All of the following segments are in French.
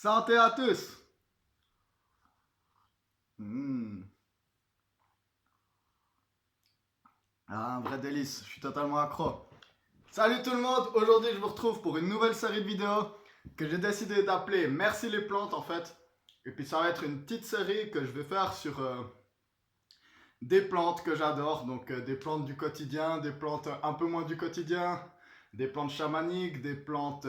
Santé à tous. Mmh. Ah, un vrai délice, je suis totalement accro. Salut tout le monde, aujourd'hui je vous retrouve pour une nouvelle série de vidéos que j'ai décidé d'appeler Merci les plantes en fait. Et puis ça va être une petite série que je vais faire sur des plantes que j'adore, donc des plantes du quotidien, des plantes un peu moins du quotidien, des plantes chamaniques, des plantes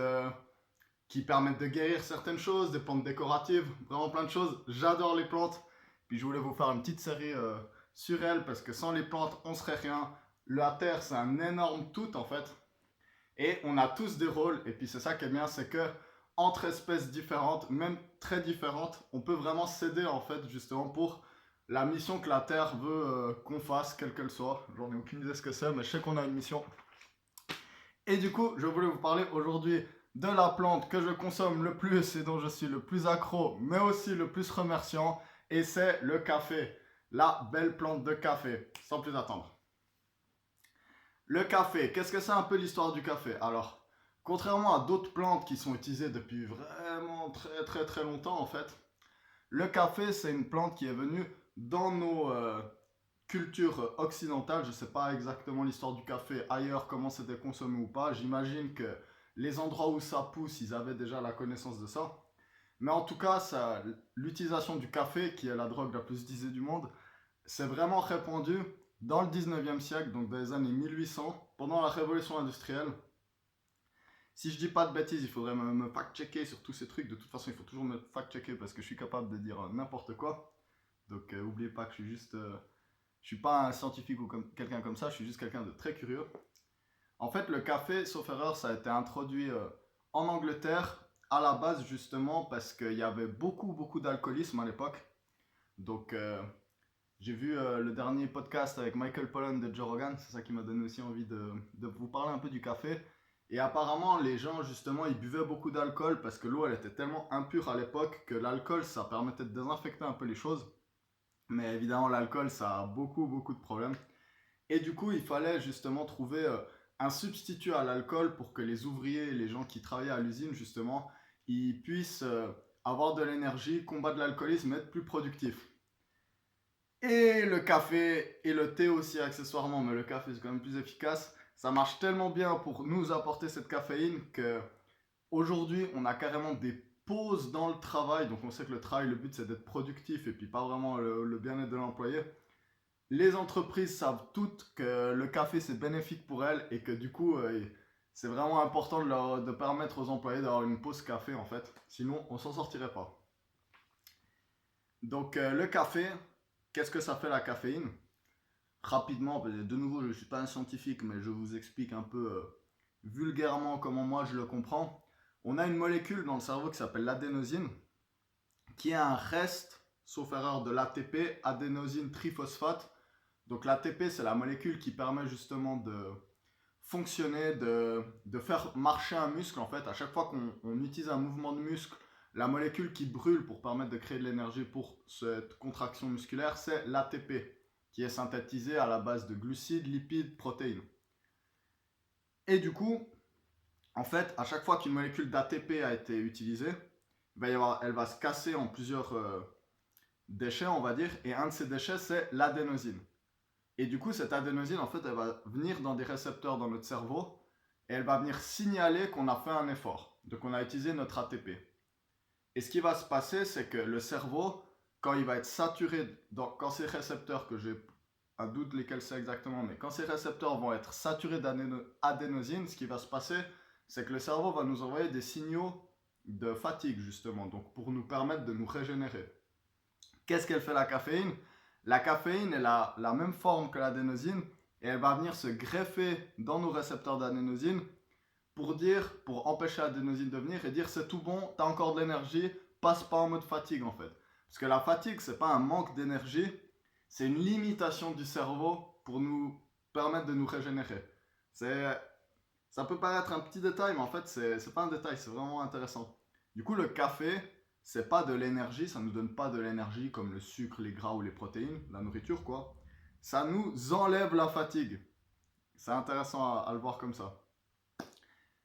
qui permettent de guérir certaines choses, des plantes décoratives, vraiment plein de choses. J'adore les plantes. Puis je voulais vous faire une petite série sur elles parce que sans les plantes, on serait rien. La terre, c'est un énorme tout en fait. Et on a tous des rôles. Et puis c'est ça qui est bien, c'est que entre espèces différentes, même très différentes, on peut vraiment s'aider en fait justement pour la mission que la Terre veut qu'on fasse, quelle qu'elle soit. J'en ai aucune idée de ce que c'est, mais je sais qu'on a une mission. Et du coup, je voulais vous parler aujourd'hui de la plante que je consomme le plus et dont je suis le plus accro, mais aussi le plus remerciant, et c'est le café. La belle plante de café, sans plus attendre. Le café, qu'est-ce que c'est un peu l'histoire du café? Alors, contrairement à d'autres plantes qui sont utilisées depuis vraiment très longtemps en fait, le café c'est une plante qui est venue dans nos culture occidentale. Je ne sais pas exactement l'histoire du café ailleurs, comment c'était consommé ou pas. J'imagine que les endroits où ça pousse, ils avaient déjà la connaissance de ça. Mais en tout cas, l'utilisation du café, qui est la drogue la plus utilisée du monde, c'est vraiment répandu dans le 19e siècle, donc dans les années 1800, pendant la révolution industrielle. Si je dis pas de bêtises, il faudrait me fact-checker sur tous ces trucs. De toute façon, il faut toujours me fact-checker parce que je suis capable de dire n'importe quoi. Donc, n'oubliez pas que je suis juste je suis pas un scientifique ou quelqu'un comme ça, je suis juste quelqu'un de très curieux. En fait, le café, sauf erreur, ça a été introduit en Angleterre à la base justement parce qu'il y avait beaucoup d'alcoolisme à l'époque. Donc, j'ai vu le dernier podcast avec Michael Pollan de Joe Rogan, c'est ça qui m'a donné aussi envie de vous parler un peu du café. Et apparemment, les gens, justement, ils buvaient beaucoup d'alcool parce que l'eau, elle était tellement impure à l'époque que l'alcool, ça permettait de désinfecter un peu les choses. Mais évidemment, l'alcool, ça a beaucoup de problèmes. Et du coup, il fallait justement trouver un substitut à l'alcool pour que les ouvriers et les gens qui travaillaient à l'usine, justement, ils puissent avoir de l'énergie, combattre l'alcoolisme et être plus productifs. Et le café et le thé aussi accessoirement, mais le café c'est quand même plus efficace. Ça marche tellement bien pour nous apporter cette caféine que aujourd'hui on a carrément des pauses dans le travail. Donc on sait que le travail, le but c'est d'être productif et puis pas vraiment le bien-être de l'employé. Les entreprises savent toutes que le café c'est bénéfique pour elles et que du coup c'est vraiment important de permettre aux employés d'avoir une pause café en fait. Sinon on s'en sortirait pas. Donc le café, qu'est-ce que ça fait la caféine? Rapidement, de nouveau je ne suis pas un scientifique mais je vous explique un peu vulgairement comment moi je le comprends. On a une molécule dans le cerveau qui s'appelle l'adénosine qui est un reste, sauf erreur, de l'ATP, adénosine triphosphate. Donc l'ATP, c'est la molécule qui permet justement de fonctionner, de faire marcher un muscle. En fait, à chaque fois qu'on utilise un mouvement de muscle, la molécule qui brûle pour permettre de créer de l'énergie pour cette contraction musculaire, c'est l'ATP, qui est synthétisée à la base de glucides, lipides, protéines. Et du coup, en fait, à chaque fois qu'une molécule d'ATP a été utilisée, elle va se casser en plusieurs déchets, on va dire, et un de ces déchets, c'est l'adénosine. Et du coup, cette adénosine, en fait, elle va venir dans des récepteurs dans notre cerveau et elle va venir signaler qu'on a fait un effort, donc on a utilisé notre ATP. Et ce qui va se passer, c'est que le cerveau, quand il va être saturé, quand ces récepteurs, que j'ai un doute lesquels c'est exactement, mais quand ces récepteurs vont être saturés d'adénosine, ce qui va se passer, c'est que le cerveau va nous envoyer des signaux de fatigue, justement, donc pour nous permettre de nous régénérer. Qu'est-ce qu'elle fait la caféine? La caféine, elle a la même forme que l'adénosine et elle va venir se greffer dans nos récepteurs d'adénosine pour empêcher l'adénosine de venir et dire c'est tout bon, t'as encore de l'énergie, passe pas en mode fatigue en fait. Parce que la fatigue, c'est pas un manque d'énergie, c'est une limitation du cerveau pour nous permettre de nous régénérer. C'est, ça peut paraître un petit détail, mais en fait, c'est pas un détail, c'est vraiment intéressant. Du coup, le café, c'est pas de l'énergie, ça nous donne pas de l'énergie comme le sucre, les gras ou les protéines, la nourriture quoi. Ça nous enlève la fatigue. C'est intéressant à le voir comme ça.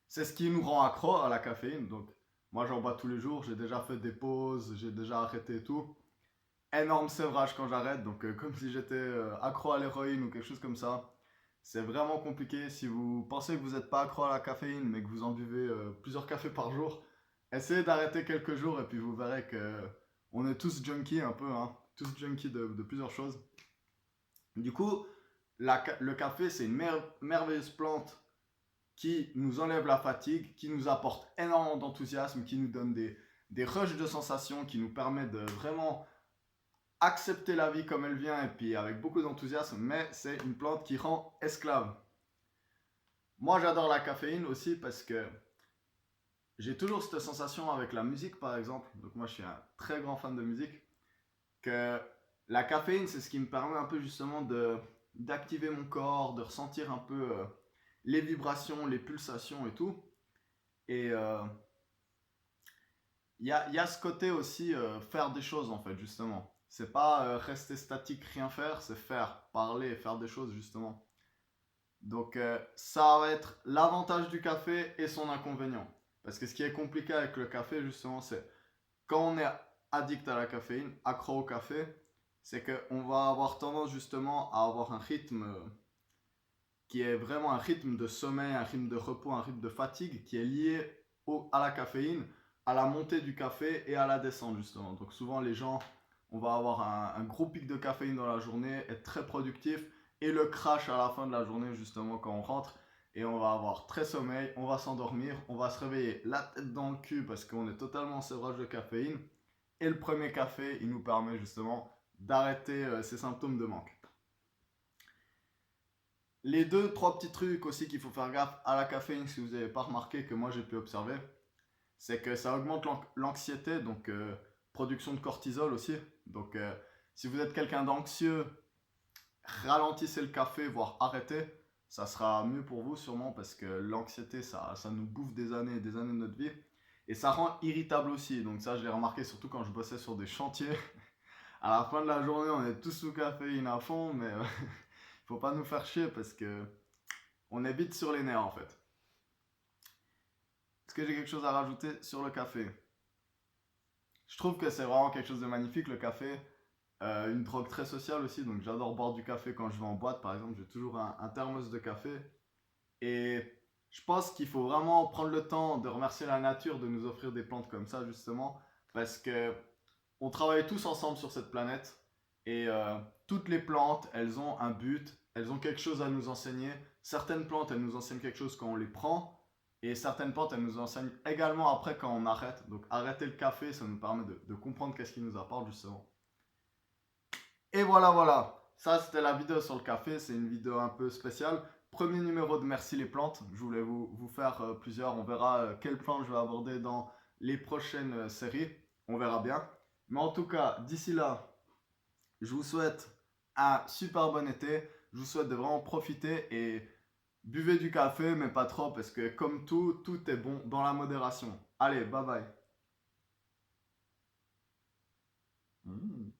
C'est ce qui nous rend accro à la caféine. Donc, Moi, j'en bois tous les jours. J'ai déjà fait des pauses, j'ai déjà arrêté et tout. Énorme sévrage quand j'arrête, donc comme si j'étais accro à l'héroïne ou quelque chose comme ça. C'est vraiment compliqué. Si vous pensez que vous n'êtes pas accro à la caféine, mais que vous en buvez plusieurs cafés par jour, essayez d'arrêter quelques jours et puis vous verrez que on est tous junkies un peu, hein, tous junkies de plusieurs choses. Du coup, le café, c'est une merveilleuse plante qui nous enlève la fatigue, qui nous apporte énormément d'enthousiasme, qui nous donne des rushs de sensations, qui nous permet de vraiment accepter la vie comme elle vient et puis avec beaucoup d'enthousiasme, mais c'est une plante qui rend esclave. Moi, j'adore la caféine aussi parce que j'ai toujours cette sensation avec la musique, par exemple. Donc moi, je suis un très grand fan de musique. Que la caféine, c'est ce qui me permet un peu justement d'activer mon corps, de ressentir un peu les vibrations, les pulsations et tout. Et y a ce côté aussi faire des choses en fait, justement. C'est pas rester statique, rien faire, c'est faire, parler, faire des choses justement. Donc ça va être l'avantage du café et son inconvénient. Parce que ce qui est compliqué avec le café justement, c'est quand on est addict à la caféine, accro au café, c'est qu'on va avoir tendance justement à avoir un rythme qui est vraiment un rythme de sommeil, un rythme de repos, un rythme de fatigue qui est lié à la caféine, à la montée du café et à la descente justement. Donc souvent les gens, on va avoir un gros pic de caféine dans la journée, être très productif et le crash à la fin de la journée justement quand on rentre et on va avoir très sommeil, on va s'endormir, on va se réveiller la tête dans le cul parce qu'on est totalement en sévrage de caféine et le premier café il nous permet justement d'arrêter ces symptômes de manque. Les deux, trois petits trucs aussi qu'il faut faire gaffe à la caféine, si vous n'avez pas remarqué que moi j'ai pu observer, c'est que ça augmente l'anxiété, donc production de cortisol aussi. Donc si vous êtes quelqu'un d'anxieux, ralentissez le café, voire arrêtez. Ça sera mieux pour vous sûrement parce que l'anxiété, ça nous bouffe des années et des années de notre vie. Et ça rend irritable aussi. Donc ça, je l'ai remarqué surtout quand je bossais sur des chantiers. À la fin de la journée, on est tous sous caféine à fond, mais faut pas nous faire chier parce que on est vite sur les nerfs en fait. Est-ce que j'ai quelque chose à rajouter sur le café? Je trouve que c'est vraiment quelque chose de magnifique le café. Une drogue très sociale aussi, donc j'adore boire du café quand je vais en boîte par exemple. J'ai toujours un thermos de café. Et je pense qu'il faut vraiment prendre le temps de remercier la nature de nous offrir des plantes comme ça justement. Parce que on travaille tous ensemble sur cette planète. Et toutes les plantes, elles ont un but, elles ont quelque chose à nous enseigner. Certaines plantes, elles nous enseignent quelque chose quand on les prend. Et certaines plantes, elles nous enseignent également après quand on arrête. Donc arrêter le café, ça nous permet de comprendre qu'est-ce qu'il nous apporte justement. Et voilà, voilà. Ça, c'était la vidéo sur le café. C'est une vidéo un peu spéciale. Premier numéro de Merci les plantes. Je voulais vous faire plusieurs. On verra quelles plantes je vais aborder dans les prochaines séries. On verra bien. Mais en tout cas, d'ici là, je vous souhaite un super bon été. Je vous souhaite de vraiment profiter et buvez du café, mais pas trop, parce que comme tout, tout est bon dans la modération. Allez, bye bye. Mmh.